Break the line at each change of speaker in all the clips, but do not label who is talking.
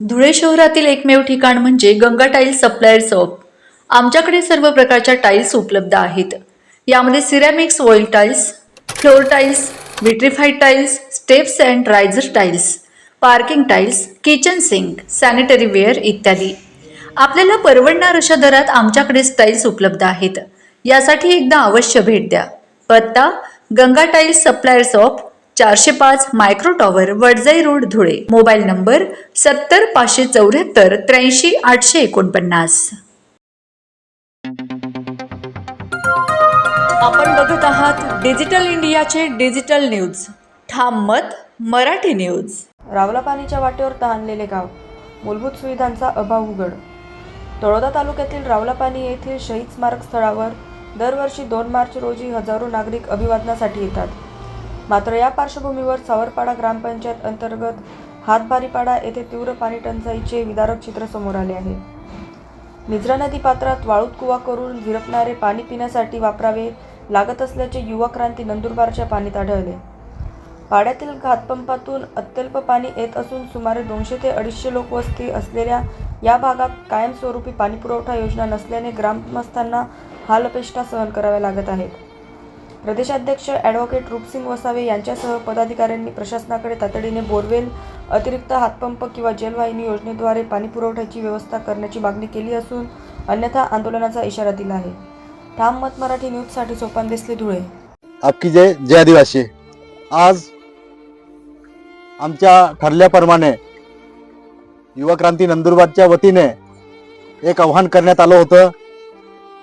धुळे शहरातील एकमेव ठिकाण म्हणजे गंगा टाइल्स सप्लायर शॉप. आमच्याकडे सर्व प्रकारच्या टाइल्स उपलब्ध आहेत. यामध्ये ceramics oil tiles, floor tiles, vitrified tiles, steps and riser tiles, parking tiles, kitchen sink, sanitary ware इत्यादी. आपल्याला परवडणार अशा दरात आमच्याकडे टाइल्स उपलब्ध आहेत. यासाठी एकदा अवश्य भेट द्या. पत्ता Ganga tiles supplier shop, 405 micro tower, Wadjai road, Dhule. Mobile number 70 574 83 849. आपण बघत आहात डिजिटल इंडियाचे डिजिटल न्यूज. ठाम मत मराठी न्यूज.
रावलापानीच्या वाटेवर तहानलेले गाव, मूलभूत सुविधांचा अभाव उघड. तळोदा तालुक्यातील रावलापानी येथील शहीद स्मारक स्थळावर दरवर्षी 2 मार्च रोजी हजारो नागरिक अभिवादनासाठी येतात. मात्र या पार्श्वभूमीवर सावरपाडा ग्रामपंचायत अंतर्गत हातबारीपाडा येथे तीव्र पाणी टंचाईचे विदारक चित्र समोर आले आहे. निजरा नदी पात्रात वाळूत कुवा करून झिरपणारे पाणी पिण्यासाठी वापरावे लागत असल्याचे युवा क्रांती नंदुरबारच्या पाणीत आढळले. पाड्यातील हातपंपातून अत्यल्प पाणी येत असून सुमारे 200 ते 250 लोकवस्ती असलेल्या या भागात कायमस्वरूपी पाणीपुरवठा योजना नसल्याने ग्रामस्थांना हालअपेष्टा सहन कराव्या लागत आहेत. प्रदेशाध्यक्ष ॲडव्होकेट रूपसिंग वसावे यांच्यासह पदाधिकाऱ्यांनी प्रशासनाकडे तातडीने बोरवेल, अतिरिक्त हातपंप किंवा जलवाहिनी योजनेद्वारे पाणीपुरवठ्याची व्यवस्था करण्याची मागणी केली असून अन्यथा आंदोलनाचा इशारा दिला आहे. ठाम मत मराठी न्यूजसाठी सोपान देसले, धुळे.
आपकी जय जय आदिवासी. आज आमच्या ठरल्याप्रमाणे युवा क्रांती नंदुरबारच्या वतीने एक आव्हान करण्यात आलं होतं.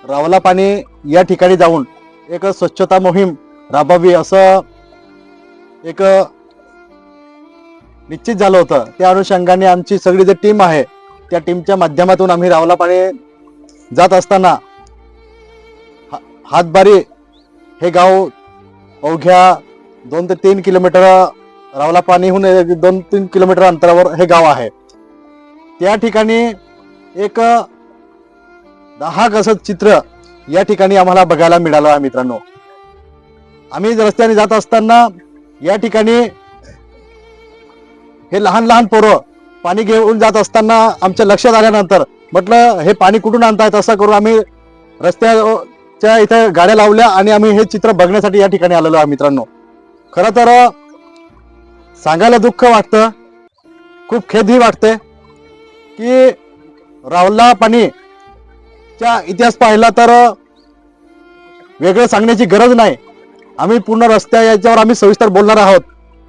रावलापानी या ठिकाणी जाऊन एक स्वच्छता मोहीम राबवावी असं एक निश्चित झालं होतं. त्या अनुषंगाने आमची सगळी जी टीम आहे त्या टीमच्या माध्यमातून आम्ही रावलापानी जात असताना हातबारी हे गाव अवघ्या 2 ते 3 किलोमीटर, रावलापानीहून 2-3 किलोमीटर अंतरावर हे गाव आहे. त्या ठिकाणी एक 10 असं चित्र या ठिकाणी आम्हाला बघायला मिळालं आहे. मित्रांनो, आम्ही रस्त्याने जात असताना या ठिकाणी हे लहान लहान पोरं पाणी घेऊन जात असताना आमच्या लक्षात आल्यानंतर म्हटलं हे पाणी कुठून आणतायत. असं करून आम्ही रस्त्याच्या इथे गाड्या लावल्या आणि आम्ही हे चित्र बघण्यासाठी या ठिकाणी आलेलो आहे. मित्रांनो, खरं तर सांगायला दुःख वाटतं, खूप खेदही वाटते की रावलापानीचा इतिहास पाहिला तर वेगळं सांगण्याची गरज नाही. आम्ही पूर्ण रस्त्या याच्यावर आम्ही सविस्तर बोलणार आहोत.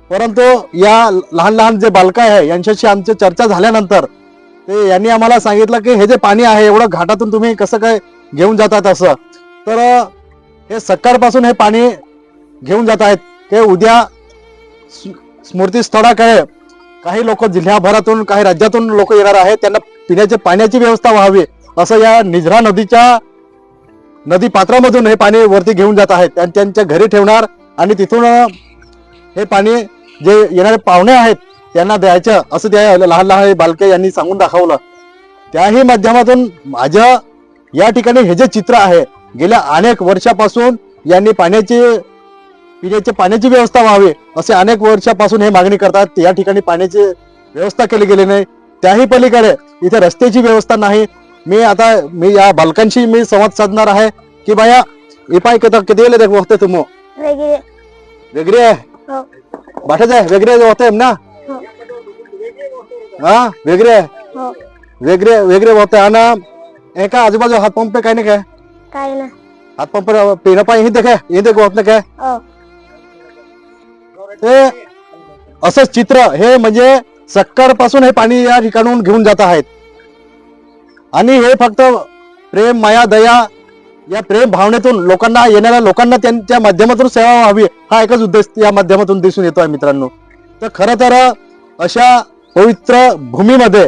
परंतु या लहान लहान जे बालक आहे यांच्याशी आमची चर्चा झाल्यानंतर ते यांनी आम्हाला सांगितलं की हे जे पाणी आहे एवढं घाटातून तुम्ही कसं काय घेऊन जातात असं. तर हे सकाळपासून हे पाणी घेऊन जात आहेत. ते उद्या स्मृतीस्थळाकडे काही लोक जिल्ह्याभरातून काही राज्यातून लोक येणार आहेत. त्यांना पिण्याच्या पाण्याची व्यवस्था व्हावी असं या निजरा नदीच्या नदी पात्रामधून हे पाणी वरती घेऊन जात आहेत आणि त्यांच्या घरी ठेवणार आणि तिथून हे पाणी जे येणारे पाहुणे आहेत त्यांना द्यायचं असं त्या लहान लहान बालके यांनी सांगून दाखवलं. त्याही माध्यमातून माझ्या या ठिकाणी हे जे चित्र आहे गेल्या अनेक वर्षापासून यांनी पिण्याची पाण्याची व्यवस्था व्हावी असे अनेक वर्षापासून हे मागणी करतात. या ठिकाणी पाण्याची व्यवस्था केली गेली नाही. त्याही पलीकडे इथे रस्त्याची व्यवस्था नाही. मी या बालकांशी मी संवाद साधणार आहे की बाया इपाय किती देखो होते तुम वेगळे बाठच आहे वेगळे होते ना. हा वेगळे वेगळे होते आणि एका आजूबाजू हातपंप काय नाही काय ना हातपंप पिणं पाणी हे देखो होत ना काय. ते असं चित्र हे म्हणजे सकाळपासून हे पाणी या ठिकाणून घेऊन जात आहेत आणि हे फक्त प्रेम, माया, दया या प्रेम भावनेतून लोकांना येणाऱ्या लोकांना त्यांच्या माध्यमातून सेवा व्हावी हा एकच उद्देश या माध्यमातून दिसून येतो आहे. मित्रांनो, तर खरं तर अशा पवित्र भूमीमध्ये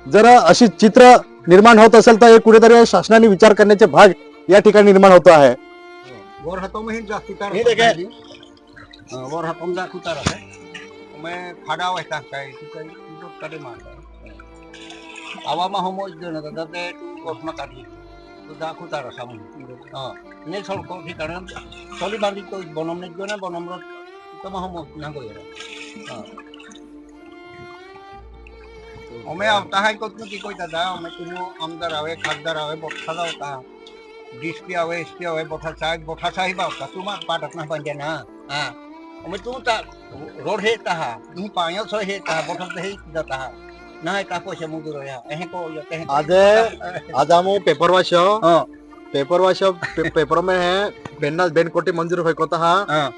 जर अशी चित्र निर्माण होत असेल तर कुठेतरी शासनाने विचार करण्याचे भाग या ठिकाणी निर्माण होतो आहे.
आवामा हमो जन दादा तू घोषणा काढली तो दाखवता रसा म्हणून ने सळको ठिकाण चली बांधी तो बनमने गना बनमर तो हमो ना गयो અમે આવતા હોય કોઈક નથી કોઈ દાદા અમે તું આમદાર આવે ખાસદાર આવે બોઠા આવતા ડીસપી આવે એસપી આવે બોઠા સાહેબ આવતા તું માં પાટક ના પંજે ના હા અમે તું તા રોડ હે તા તું પાયો છો હે તા બોઠા તો હે જતા ના का पैसे मुदूर या एहे को ये
आज हम पेपर वाचो
हां
पेपर में है 50 कोटी मंजूर होता हा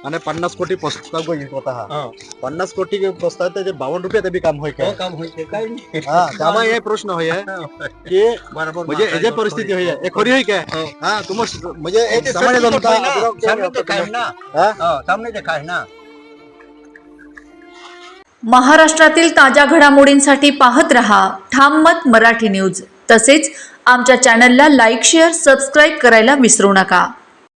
आणि 50 कोटी प्रस्ताव होता हा 50 कोटी प्रस्ताव ते 52 रुपये ते भी काम होय काय
काम होय काय नाही
हां त्यामुळे हे प्रश्न होय की
बरोबर
म्हणजे हे परिस्थिती होय हे खरी होय काय हां तुम म्हणजे एक सामान्य जनता
सामने देखाय ना हां सामने देखाय ना
महाराष्ट्रातील ताज्या घडामोडींसाठी पाहत रहा ठाम मत मराठी न्यूज. तसेच आमच्या चॅनलला लाईक, शेअर, सबस्क्राईब करायला विसरू नका.